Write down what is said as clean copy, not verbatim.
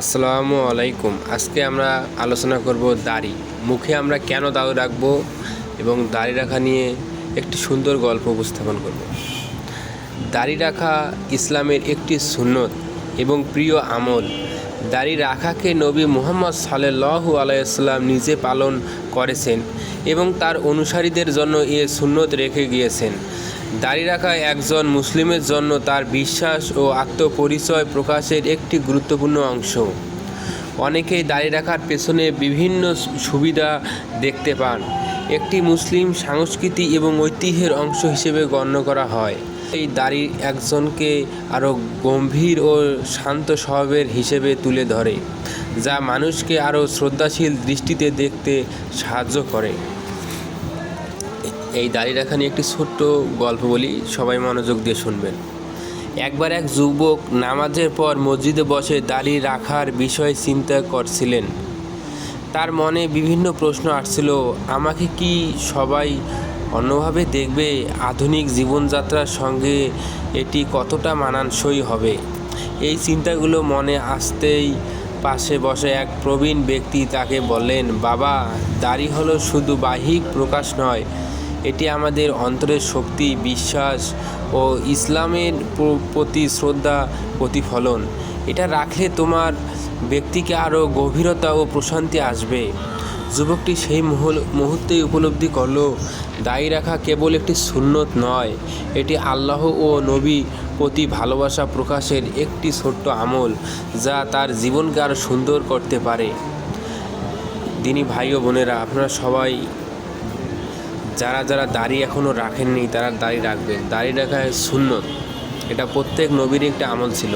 আসসালামু আলাইকুম। আজকে আমরা আলোচনা করব দাড়ি। মুখে আমরা কেন দাড়ি রাখবো এবং দাড়ি রাখা নিয়ে একটি সুন্দর গল্প উপস্থাপন করব। দাড়ি রাখা ইসলামের একটি সুন্নত এবং প্রিয় আমল। দাড়ি রাখাকে নবী মুহাম্মদ সাল্লাল্লাহু আলাইহি ওয়াসাল্লাম নিজে পালন করেছেন এবং তার অনুসারীদের জন্য এ সুন্নত রেখে গিয়েছেন। দাড়ি রাখা একজন মুসলিমের জন্য তার বিশ্বাস ও আত্মপরিচয় প্রকাশের একটি গুরুত্বপূর্ণ অংশ। অনেকেই দাড়ি রাখার পেছনে বিভিন্ন সুবিধা দেখতে পান। একটি মুসলিম সংস্কৃতি এবং ঐতিহ্যের অংশ হিসেবে গণ্য করা হয়। এই দাড়ি একজনকে আরও গম্ভীর ও শান্ত স্বভাবের হিসেবে তুলে ধরে, যা মানুষকে আরও শ্রদ্ধাশীল দৃষ্টিতে দেখতে সাহায্য করে। এই দাড়ি রাখা নিয়ে একটি ছোট্ট গল্প বলি, সবাই মনোযোগ দিয়ে শুনবেন। একবার এক যুবক নামাজের পর মসজিদে বসে দাড়ি রাখার বিষয়ে চিন্তা করছিলেন। তার মনে বিভিন্ন প্রশ্ন আসছিল। আমাকে কি সবাই অন্যভাবে দেখবে? আধুনিক জীবনযাত্রার সঙ্গে এটি কতটা মানানসই হবে? এই চিন্তাগুলো মনে আসতেই পাশে বসে এক প্রবীণ ব্যক্তি তাকে বললেন, বাবা, দাড়ি হলো শুধু বাহ্যিক প্রকাশ নয়, এটি আমাদের অন্তরের শক্তি, বিশ্বাস ও ইসলামের প্রতি শ্রদ্ধা প্রতিফলন। এটা রাখলে তোমার ব্যক্তিকে আরও গভীরতা ও প্রশান্তি আসবে। যুবকটি সেই মুহূর্তেই উপলব্ধি করল, দাড়ি রাখা কেবল একটি সুন্নত নয়, এটি আল্লাহ ও নবী প্রতি ভালোবাসা প্রকাশের একটি ছোট্ট আমল, যা তার জীবনকে আরও সুন্দর করতে পারে। দিনী ভাই ও বোনেরা, আপনারা সবাই যারা দাড়ি এখনও রাখেননি তারা দাড়ি রাখবেন। দাড়ি রাখা সুন্নত, এটা প্রত্যেক নবীর একটা আমল ছিল।